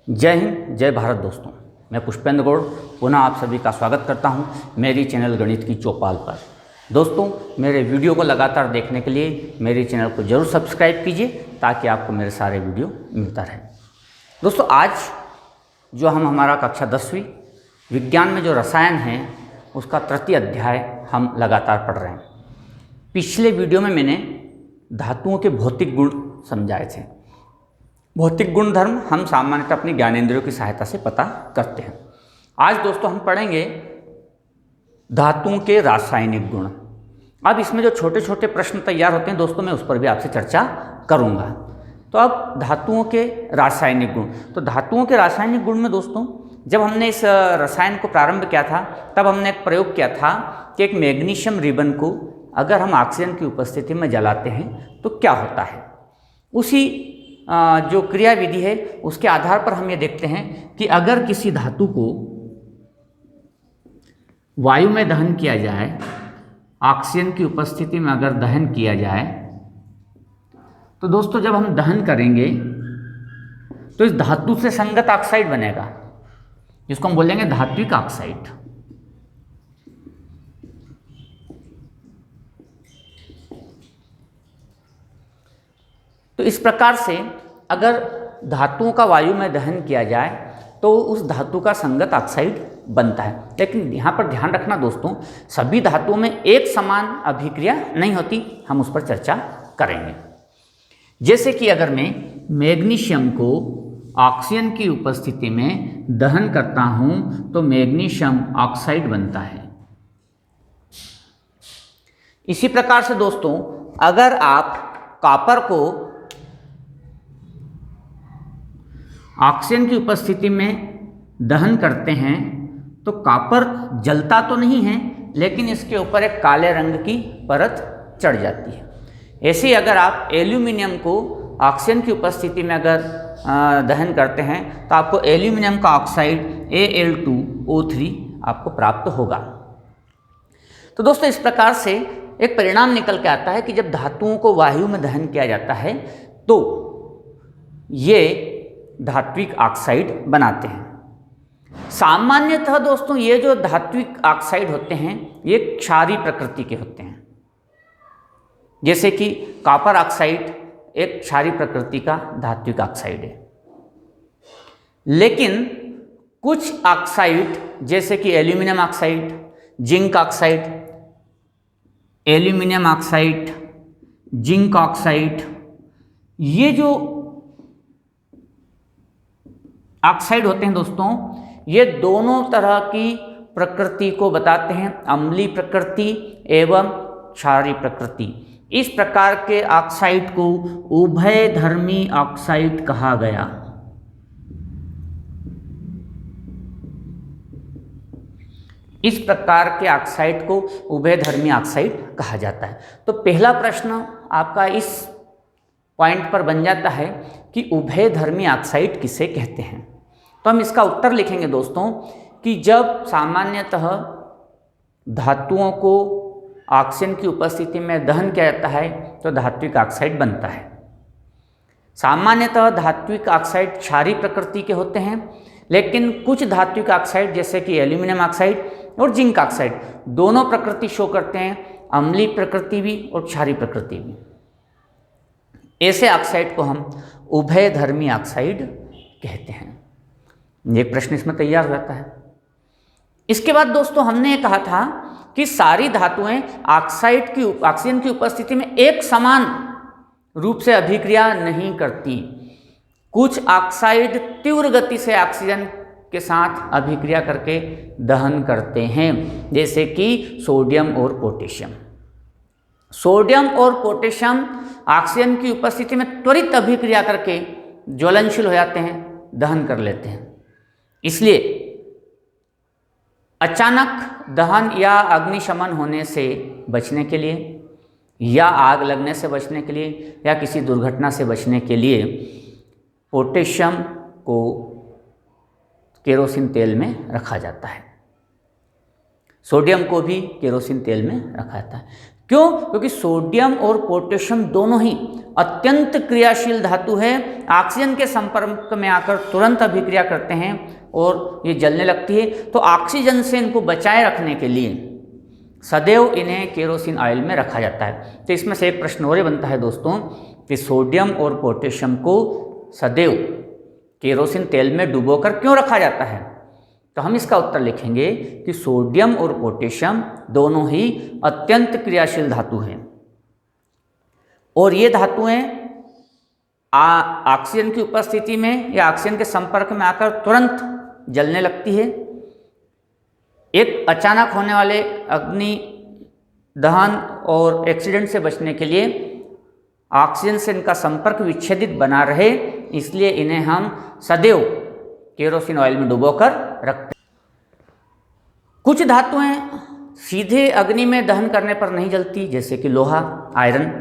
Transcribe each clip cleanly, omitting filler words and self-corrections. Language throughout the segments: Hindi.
जय हिंद, जय भारत दोस्तों। मैं पुष्पेंद्र गौड़ पुनः आप सभी का स्वागत करता हूं मेरी चैनल गणित की चौपाल पर। दोस्तों, मेरे वीडियो को लगातार देखने के लिए मेरे चैनल को जरूर सब्सक्राइब कीजिए ताकि आपको मेरे सारे वीडियो मिलता रहे। दोस्तों, आज जो हमारा कक्षा 10वीं विज्ञान में जो रसायन है उसका तृतीय अध्याय हम लगातार पढ़ रहे हैं। पिछले वीडियो में मैंने धातुओं के भौतिक गुण समझाए थे। भौतिक गुणधर्म हम सामान्यतः अपनी ज्ञानेंद्रियों की सहायता से पता करते हैं। आज दोस्तों हम पढ़ेंगे धातुओं के रासायनिक गुण। अब इसमें जो छोटे छोटे प्रश्न तैयार होते हैं दोस्तों, मैं उस पर भी आपसे चर्चा करूंगा। तो अब धातुओं के रासायनिक गुण। तो धातुओं के रासायनिक गुण में दोस्तों, जब हमने इस रसायन को प्रारंभ किया था तब हमने एक प्रयोग किया था कि एक मैग्नीशियम रिबन को अगर हम ऑक्सीजन की उपस्थिति में जलाते हैं तो क्या होता है। उसी जो क्रिया विधि है उसके आधार पर हम ये देखते हैं कि अगर किसी धातु को वायु में दहन किया जाए, ऑक्सीजन की उपस्थिति में अगर दहन किया जाए, तो दोस्तों जब हम दहन करेंगे तो इस धातु से संगत ऑक्साइड बनेगा, जिसको हम बोलेंगे धात्विक ऑक्साइड। तो इस प्रकार से अगर धातुओं का वायु में दहन किया जाए तो उस धातु का संगत ऑक्साइड बनता है। लेकिन यहाँ पर ध्यान रखना दोस्तों, सभी धातुओं में एक समान अभिक्रिया नहीं होती, हम उस पर चर्चा करेंगे। जैसे कि अगर मैं मैग्नीशियम को ऑक्सीजन की उपस्थिति में दहन करता हूँ तो मैग्नीशियम ऑक्साइड बनता है। इसी प्रकार से दोस्तों, अगर आप कॉपर को ऑक्सीजन की उपस्थिति में दहन करते हैं तो कॉपर जलता तो नहीं है, लेकिन इसके ऊपर एक काले रंग की परत चढ़ जाती है। ऐसे ही अगर आप एल्यूमिनियम को ऑक्सीजन की उपस्थिति में अगर दहन करते हैं तो आपको एल्यूमिनियम का ऑक्साइड Al2O3 आपको प्राप्त होगा। तो दोस्तों, इस प्रकार से एक परिणाम निकल के आता है कि जब धातुओं को वायु में दहन किया जाता है तो ये धात्विक ऑक्साइड बनाते हैं। सामान्यतः दोस्तों ये जो धात्विक ऑक्साइड होते हैं ये क्षारीय प्रकृति के होते हैं। जैसे कि कॉपर ऑक्साइड एक क्षारीय प्रकृति का धात्विक ऑक्साइड है। लेकिन कुछ ऑक्साइड जैसे कि aluminium oxide, zinc oxide, aluminium oxide, zinc oxide, ये जो ऑक्साइड होते हैं दोस्तों, ये दोनों तरह की प्रकृति को बताते हैं, अम्लीय प्रकृति एवं क्षारीय प्रकृति। इस प्रकार के ऑक्साइड को उभयधर्मी ऑक्साइड कहा गया। इस प्रकार के ऑक्साइड को उभयधर्मी ऑक्साइड कहा जाता है। तो पहला प्रश्न आपका इस पॉइंट पर बन जाता है कि उभयधर्मी ऑक्साइड किसे कहते हैं। तो हम इसका उत्तर लिखेंगे दोस्तों कि जब सामान्यतः धातुओं को ऑक्सीजन की उपस्थिति में दहन किया जाता है तो धात्विक ऑक्साइड बनता है। सामान्यतः धात्विक ऑक्साइड क्षारीय प्रकृति के होते हैं, लेकिन कुछ धात्विक ऑक्साइड जैसे कि एल्यूमिनियम ऑक्साइड और जिंक ऑक्साइड दोनों प्रकृति शो करते हैं, अम्लीय प्रकृति भी और क्षारीय प्रकृति भी। ऐसे ऑक्साइड को हम उभयधर्मी ऑक्साइड कहते हैं। एक प्रश्न इसमें तैयार हो जाता है। इसके बाद दोस्तों हमने ये कहा था कि सारी धातुएं ऑक्सीजन की उपस्थिति में एक समान रूप से अभिक्रिया नहीं करती। कुछ ऑक्साइड तीव्र गति से ऑक्सीजन के साथ अभिक्रिया करके दहन करते हैं, जैसे कि सोडियम और पोटेशियम। सोडियम और पोटेशियम ऑक्सीजन की उपस्थिति में त्वरित अभिक्रिया करके ज्वलनशील हो जाते हैं, दहन कर लेते हैं। इसलिए अचानक दहन या अग्निशमन होने से बचने के लिए, या आग लगने से बचने के लिए, या किसी दुर्घटना से बचने के लिए पोटेशियम को केरोसिन तेल में रखा जाता है। सोडियम को भी केरोसिन तेल में रखा जाता है। क्यों? क्योंकि सोडियम और पोटेशियम दोनों ही अत्यंत क्रियाशील धातु है, ऑक्सीजन के संपर्क में आकर तुरंत अभिक्रिया करते हैं और ये जलने लगती है। तो ऑक्सीजन से इनको बचाए रखने के लिए सदैव इन्हें केरोसिन ऑयल में रखा जाता है। तो इसमें से एक प्रश्न और बनता है दोस्तों कि सोडियम और पोटेशियम को सदैव केरोसिन तेल में डुबोकर क्यों रखा जाता है? तो हम इसका उत्तर लिखेंगे कि सोडियम और पोटेशियम दोनों ही अत्यंत क्रियाशील धातु हैं और ये धातुएं ऑक्सीजन की उपस्थिति में या ऑक्सीजन के संपर्क में आकर तुरंत जलने लगती है। एक अचानक होने वाले अग्नि दहन और एक्सीडेंट से बचने के लिए ऑक्सीजन से इनका संपर्क विच्छेदित बना रहे, इसलिए इन्हें हम सदैव केरोसिन ऑयल में डुबोकर रखते हैं। कुछ धातुएं सीधे अग्नि में दहन करने पर नहीं जलती, जैसे कि लोहा, आयरन।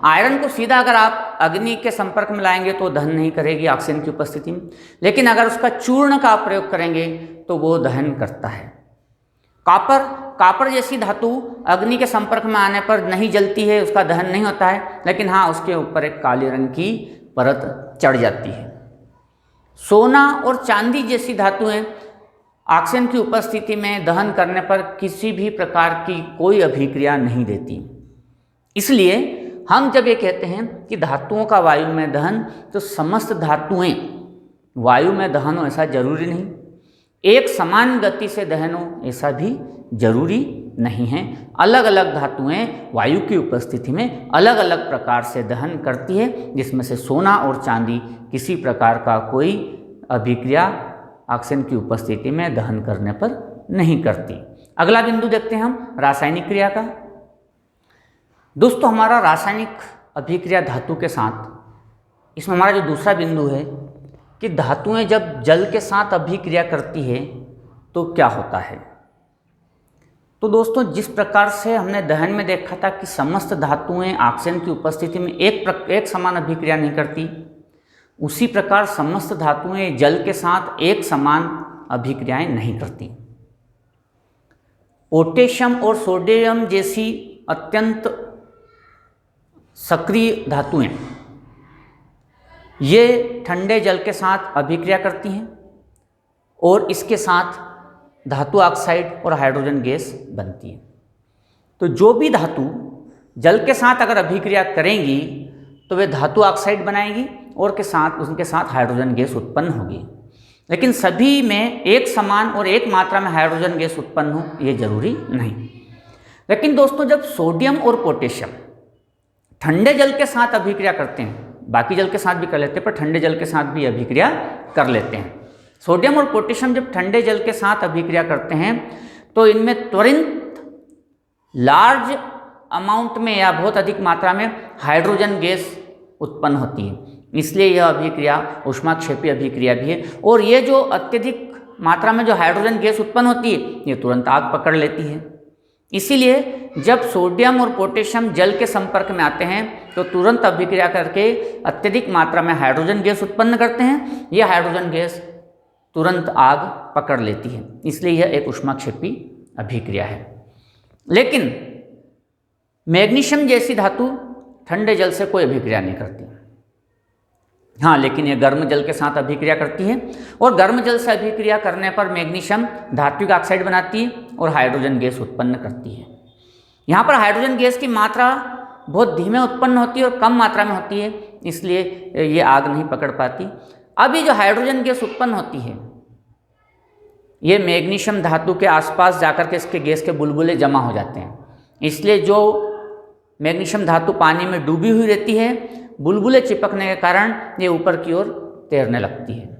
आयरन को सीधा अगर आप अग्नि के संपर्क में लाएंगे तो दहन नहीं करेगी ऑक्सीजन की उपस्थिति में, लेकिन अगर उसका चूर्ण का प्रयोग करेंगे तो वो दहन करता है। कॉपर जैसी धातु अग्नि के संपर्क में आने पर नहीं जलती है, उसका दहन नहीं होता है, लेकिन हाँ उसके ऊपर एक काले रंग की परत चढ़ जाती है। सोना और चांदी जैसी धातुएं ऑक्सीजन की उपस्थिति में दहन करने पर किसी भी प्रकार की कोई अभिक्रिया नहीं देती। इसलिए हम जब ये कहते हैं कि धातुओं का वायु में दहन, तो समस्त धातुएं वायु में दहन हो ऐसा जरूरी नहीं, एक समान गति से दहन हो ऐसा भी जरूरी नहीं है। अलग अलग धातुएं वायु की उपस्थिति में अलग अलग प्रकार से दहन करती है, जिसमें से सोना और चांदी किसी प्रकार का कोई अभिक्रिया ऑक्सीजन की उपस्थिति में दहन करने पर नहीं करती। अगला बिंदु देखते हैं हम रासायनिक क्रिया का। दोस्तों हमारा रासायनिक अभिक्रिया धातु के साथ, इसमें हमारा जो दूसरा बिंदु है कि धातुएं जब जल के साथ अभिक्रिया करती है तो क्या होता है। तो दोस्तों जिस प्रकार से हमने दहन में देखा था कि समस्त धातुएं ऑक्सीजन की उपस्थिति में एक समान अभिक्रिया नहीं करती, उसी प्रकार समस्त धातुएं जल के साथ एक समान अभिक्रियाएं नहीं करती। पोटेशियम और सोडियम जैसी अत्यंत सक्रिय धातुएं ये ठंडे जल के साथ अभिक्रिया करती हैं और इसके साथ धातु ऑक्साइड और हाइड्रोजन गैस बनती है। तो जो भी धातु जल के साथ अगर अभिक्रिया करेंगी तो वे धातु ऑक्साइड बनाएंगी और उनके साथ हाइड्रोजन गैस उत्पन्न होगी, लेकिन सभी में एक समान और एक मात्रा में हाइड्रोजन गैस उत्पन्न हो ये जरूरी नहीं। लेकिन दोस्तों जब सोडियम और पोटेशियम ठंडे जल के साथ अभिक्रिया करते हैं, बाकी जल के साथ भी कर लेते हैं पर ठंडे जल के साथ भी अभिक्रिया कर लेते हैं। सोडियम और पोटेशियम जब ठंडे जल के साथ अभिक्रिया करते हैं तो इनमें तुरंत लार्ज अमाउंट में या बहुत अधिक मात्रा में हाइड्रोजन गैस उत्पन्न होती है, इसलिए यह अभिक्रिया ऊष्माक्षेपी अभिक्रिया भी है। और ये जो अत्यधिक मात्रा में जो हाइड्रोजन गैस उत्पन्न होती है ये तुरंत आग पकड़ लेती है। इसीलिए जब सोडियम और पोटेशियम जल के संपर्क में आते हैं तो तुरंत अभिक्रिया करके अत्यधिक मात्रा में हाइड्रोजन गैस उत्पन्न करते हैं। यह हाइड्रोजन गैस तुरंत आग पकड़ लेती है, इसलिए यह एक ऊष्माक्षेपी अभिक्रिया है। लेकिन मैग्नीशियम जैसी धातु ठंडे जल से कोई अभिक्रिया नहीं करती। हाँ, लेकिन यह गर्म जल के साथ अभिक्रिया करती है और गर्म जल से अभिक्रिया करने पर मैग्नीशियम धात्विक ऑक्साइड बनाती है और हाइड्रोजन गैस उत्पन्न करती है। यहाँ पर हाइड्रोजन गैस की मात्रा बहुत धीमे उत्पन्न होती है और कम मात्रा में होती है, इसलिए ये आग नहीं पकड़ पाती। अब ये जो हाइड्रोजन गैस उत्पन्न होती है ये मैग्नीशियम धातु के आसपास जाकर के इसके गैस के बुलबुले जमा हो जाते हैं, इसलिए जो मैग्नीशियम धातु पानी में डूबी हुई रहती है, बुलबुले चिपकने के कारण ये ऊपर की ओर तैरने लगती है।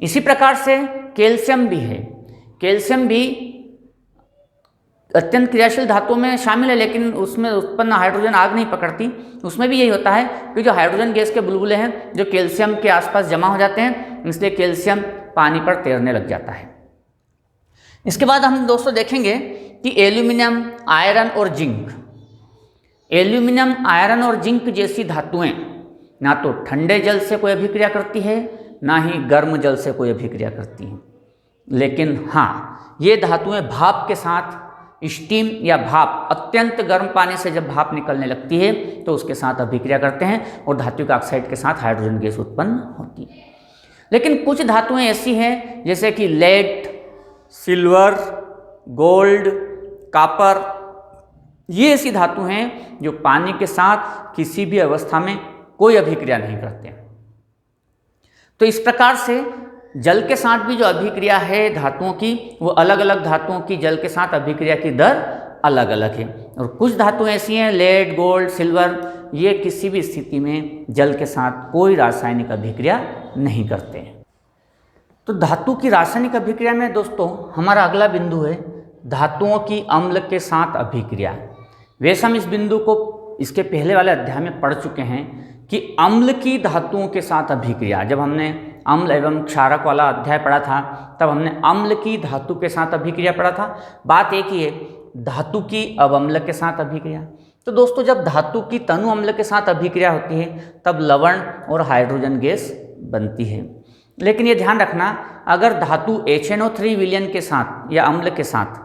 इसी प्रकार से कैल्शियम भी है। कैल्शियम भी अत्यंत क्रियाशील धातुओं में शामिल है, लेकिन उसमें उत्पन्न हाइड्रोजन आग नहीं पकड़ती। उसमें भी यही होता है कि जो हाइड्रोजन गैस के बुलबुले हैं जो कैल्शियम के आसपास जमा हो जाते हैं, इसलिए कैल्शियम पानी पर तैरने लग जाता है। इसके बाद हम दोस्तों देखेंगे कि एल्यूमिनियम, आयरन और जिंक। एल्यूमिनियम, आयरन और जिंक जैसी धातुएं ना तो ठंडे जल से कोई अभिक्रिया करती है ना ही गर्म जल से कोई अभिक्रिया करती हैं, लेकिन हाँ ये धातुएं भाप के साथ स्टीम या भाप, अत्यंत गर्म पानी से जब भाप निकलने लगती है तो उसके साथ अभिक्रिया करते हैं और धात्विक ऑक्साइड के साथ हाइड्रोजन गैस उत्पन्न होती है। लेकिन कुछ धातुएं ऐसी हैं जैसे कि लेड, सिल्वर, गोल्ड, कॉपर, ये ऐसी धातु हैं जो पानी के साथ किसी भी अवस्था में कोई अभिक्रिया नहीं करते। तो इस प्रकार से जल के साथ भी जो अभिक्रिया है धातुओं की, वो अलग अलग धातुओं की जल के साथ अभिक्रिया की दर अलग अलग है। और कुछ धातुएं ऐसी हैं, लेड, गोल्ड, सिल्वर, ये किसी भी स्थिति में जल के साथ कोई रासायनिक अभिक्रिया नहीं करते हैं। तो धातु की रासायनिक अभिक्रिया में दोस्तों हमारा अगला बिंदु है धातुओं की अम्ल के साथ अभिक्रिया। वैसे हम इस बिंदु को इसके पहले वाले अध्याय में पढ़ चुके हैं कि अम्ल की धातुओं के साथ अभिक्रिया, जब हमने अम्ल एवं क्षारक वाला अध्याय पढ़ा था तब हमने अम्ल की धातु के साथ अभिक्रिया पढ़ा था। बात एक ही है, धातु की अवअम्ल के साथ अभिक्रिया। तो दोस्तों जब धातु की तनु अम्ल के साथ अभिक्रिया होती है तब लवण और हाइड्रोजन गैस बनती है। लेकिन ये ध्यान रखना, अगर धातु HNO3 विलयन के साथ या अम्ल के साथ,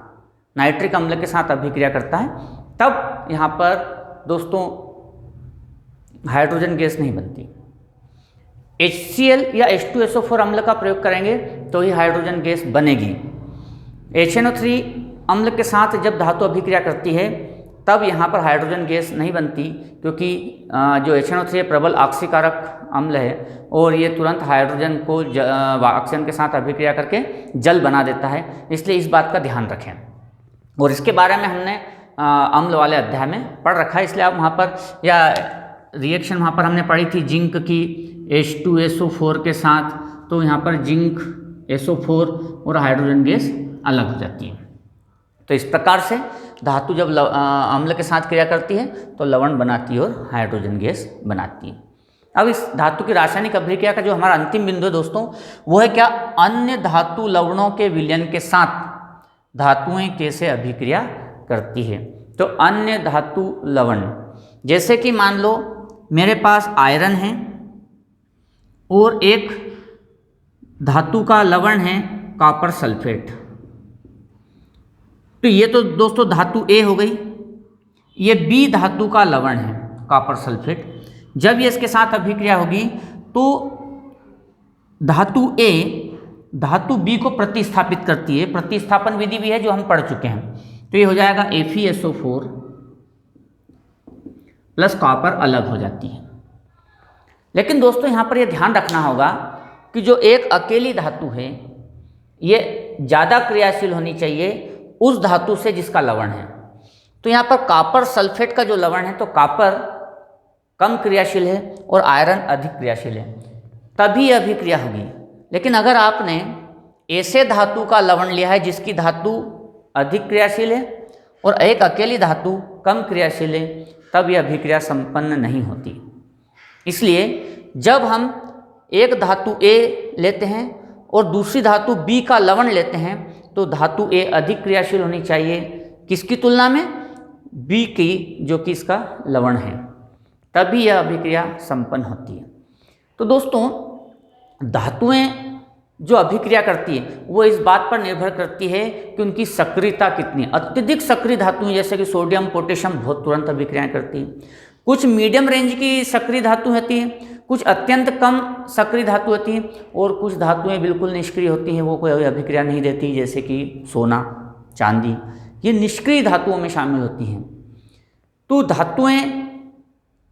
नाइट्रिक अम्ल के साथ अभिक्रिया करता है तब यहाँ पर दोस्तों हाइड्रोजन गैस नहीं बनती। HCl या H2SO4 अम्ल का प्रयोग करेंगे तो ही हाइड्रोजन गैस बनेगी। HNO3 अम्ल के साथ जब धातु अभिक्रिया करती है तब यहाँ पर हाइड्रोजन गैस नहीं बनती, क्योंकि जो HNO3 प्रबल ऑक्सीकारक अम्ल है और ये तुरंत हाइड्रोजन को ऑक्सीजन के साथ अभिक्रिया करके जल बना देता है, इसलिए इस बात का ध्यान रखें। और इसके बारे में हमने अम्ल वाले अध्याय में पढ़ रखा है, इसलिए आप वहाँ पर, या रिएक्शन वहाँ पर हमने पढ़ी थी जिंक की H2SO4 के साथ, तो यहाँ पर जिंक SO4 और हाइड्रोजन गैस अलग हो जाती है। तो इस प्रकार से धातु जब अम्ल के साथ क्रिया करती है तो लवण बनाती है और हाइड्रोजन गैस बनाती है। अब इस धातु की रासायनिक अभिक्रिया का जो हमारा अंतिम बिंदु है दोस्तों, वो है क्या, अन्य धातु लवणों के विलयन के साथ धातुएं कैसे अभिक्रिया करती है। तो अन्य धातु लवण, जैसे कि मान लो मेरे पास आयरन है और एक धातु का लवण है कॉपर सल्फेट, तो ये तो दोस्तों धातु A हो गई। ये B धातु का लवण है कॉपर सल्फेट। जब ये इसके साथ अभिक्रिया होगी तो धातु A धातु B को प्रतिस्थापित करती है। प्रतिस्थापन विधि भी है जो हम पढ़ चुके हैं। तो ये हो जाएगा FeSO4 प्लस कॉपर अलग हो जाती है। लेकिन दोस्तों यहाँ पर ये ध्यान रखना होगा कि जो एक अकेली धातु है ये ज़्यादा क्रियाशील होनी चाहिए उस धातु से जिसका लवण है। तो यहाँ पर कॉपर सल्फेट का जो लवण है तो कॉपर कम क्रियाशील है और आयरन अधिक क्रियाशील है, तभी अभिक्रिया होगी। लेकिन अगर आपने ऐसे धातु का लवण लिया है जिसकी धातु अधिक क्रियाशील है और एक अकेली धातु कम क्रियाशील है, तब यह अभिक्रिया संपन्न नहीं होती। इसलिए जब हम एक धातु A लेते हैं और दूसरी धातु B का लवण लेते हैं तो धातु A अधिक क्रियाशील होनी चाहिए किसकी तुलना में, B की, जो कि इसका लवण है, तभी यह अभिक्रिया संपन्न होती है। तो दोस्तों धातुएं जो अभिक्रिया करती है वो इस बात पर निर्भर करती है कि उनकी सक्रियता कितनी है। अत्यधिक सक्रिय धातुएं जैसे कि सोडियम, पोटेशियम बहुत तुरंत अभिक्रियाएं करती है। कुछ मीडियम रेंज की सक्रिय धातु होती है, कुछ अत्यंत कम सक्रिय धातु होती है और कुछ धातुएं बिल्कुल निष्क्रिय होती हैं, वो कोई अभिक्रिया नहीं देती, जैसे कि सोना, चांदी, ये निष्क्रिय धातुओं में शामिल होती हैं। तो धातुएं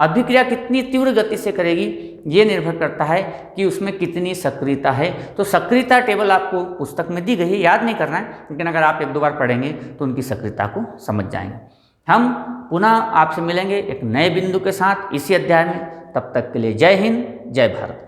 अभिक्रिया कितनी तीव्र गति से करेगी ये निर्भर करता है कि उसमें कितनी सक्रियता है। तो सक्रियता टेबल आपको पुस्तक में दी गई है, याद नहीं करना है, लेकिन अगर आप एक दो बार पढ़ेंगे तो उनकी सक्रियता को समझ जाएंगे। हम पुनः आपसे मिलेंगे एक नए बिंदु के साथ इसी अध्याय में। तब तक के लिए जय हिंद, जय भारत।